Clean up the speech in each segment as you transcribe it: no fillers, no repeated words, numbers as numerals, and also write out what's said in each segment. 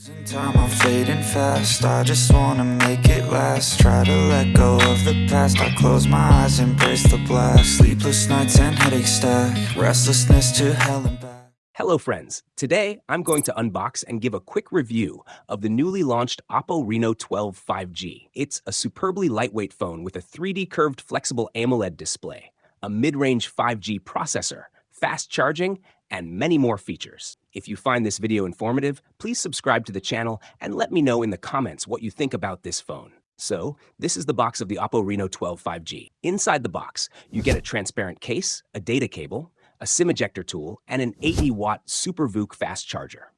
Losing time, I'm fading fast. I just wanna make it last. Try to let go of the past. I close my eyes, embrace the blast. Sleepless nights and headache stack. Restlessness to hell and back. Hello friends, today I'm going to unbox and give a quick review of the newly launched Oppo Reno 12 5G. It's a superbly lightweight phone with a 3D curved flexible AMOLED display, a mid-range 5G processor, fast charging, and many more features. If you find this video informative, please subscribe to the channel and let me know in the comments what you think about this phone. So, this is the box of the Oppo Reno 12 5G. Inside the box, you get a transparent case, a data cable, a SIM ejector tool, and an 80-watt Super VOOC fast charger.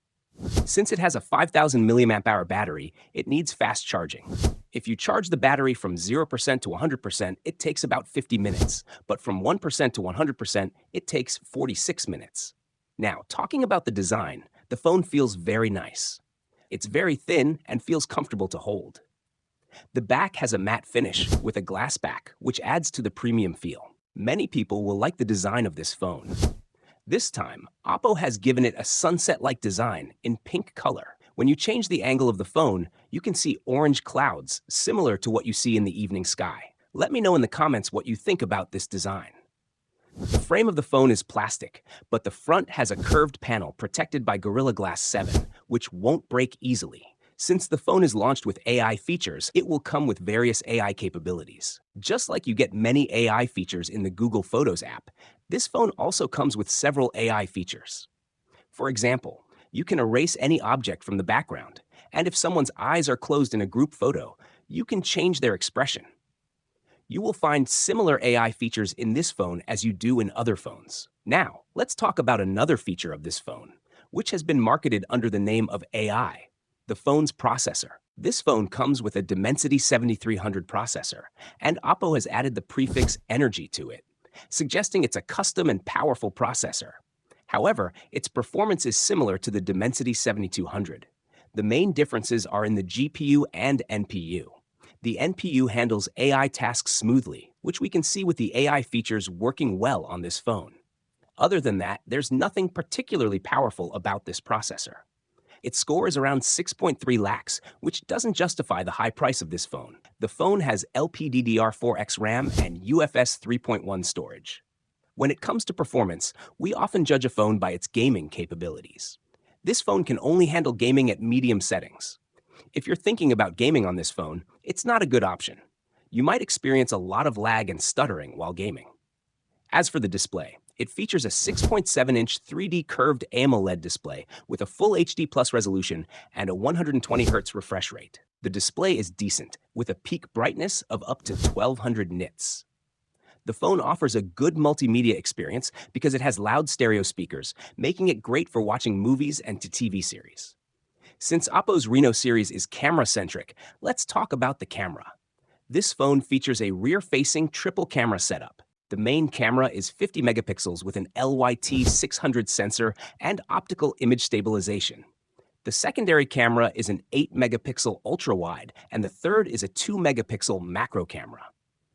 Since it has a 5000 mAh battery, it needs fast charging. If you charge the battery from 0% to 100%, it takes about 50 minutes, but from 1% to 100%, it takes 46 minutes. Now, talking about the design, the phone feels very nice. It's very thin and feels comfortable to hold. The back has a matte finish with a glass back, which adds to the premium feel. Many people will like the design of this phone. This time, Oppo has given it a sunset-like design in pink color. When you change the angle of the phone, you can see orange clouds, similar to what you see in the evening sky. Let me know in the comments what you think about this design. The frame of the phone is plastic, but the front has a curved panel protected by Gorilla Glass 7, which won't break easily. Since the phone is launched with AI features, it will come with various AI capabilities. Just like you get many AI features in the Google Photos app, this phone also comes with several AI features. For example, you can erase any object from the background, and if someone's eyes are closed in a group photo, you can change their expression. You will find similar AI features in this phone as you do in other phones. Now, let's talk about another feature of this phone, which has been marketed under the name of AI. The phone's processor. This phone comes with a Dimensity 7300 processor, and Oppo has added the prefix Energy to it, suggesting it's a custom and powerful processor. However, its performance is similar to the Dimensity 7200. The main differences are in the GPU and NPU. The NPU handles AI tasks smoothly, which we can see with the AI features working well on this phone. Other than that, there's nothing particularly powerful about this processor. Its score is around 6.3 lakhs, which doesn't justify the high price of this phone. The phone has LPDDR4X RAM and UFS 3.1 storage. When it comes to performance, we often judge a phone by its gaming capabilities. This phone can only handle gaming at medium settings. If you're thinking about gaming on this phone, it's not a good option. You might experience a lot of lag and stuttering while gaming. As for the display, it features a 6.7-inch 3D curved AMOLED display with a full HD Plus resolution and a 120Hz refresh rate. The display is decent, with a peak brightness of up to 1200 nits. The phone offers a good multimedia experience because it has loud stereo speakers, making it great for watching movies and to TV series. Since Oppo's Reno series is camera-centric, let's talk about the camera. This phone features a rear-facing triple camera setup. The main camera is 50 megapixels with an LYT 600 sensor and optical image stabilization. The secondary camera is an 8 megapixel ultra-wide, and the third is a 2 megapixel macro camera.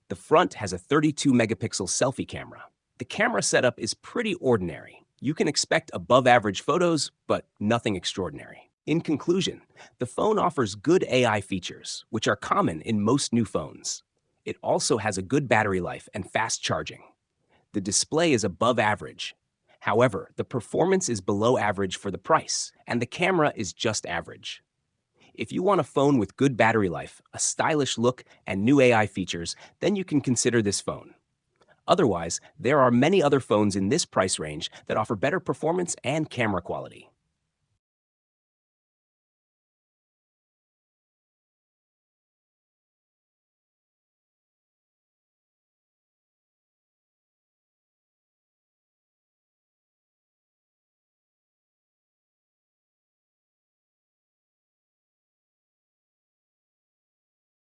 The front has a 32 megapixel selfie camera. The camera setup is pretty ordinary. You can expect above average photos, but nothing extraordinary. In conclusion, the phone offers good AI features, which are common in most new phones. It also has a good battery life and fast charging. The display is above average. However, the performance is below average for the price, and the camera is just average. If you want a phone with good battery life, a stylish look, and new AI features, then you can consider this phone. Otherwise, there are many other phones in this price range that offer better performance and camera quality.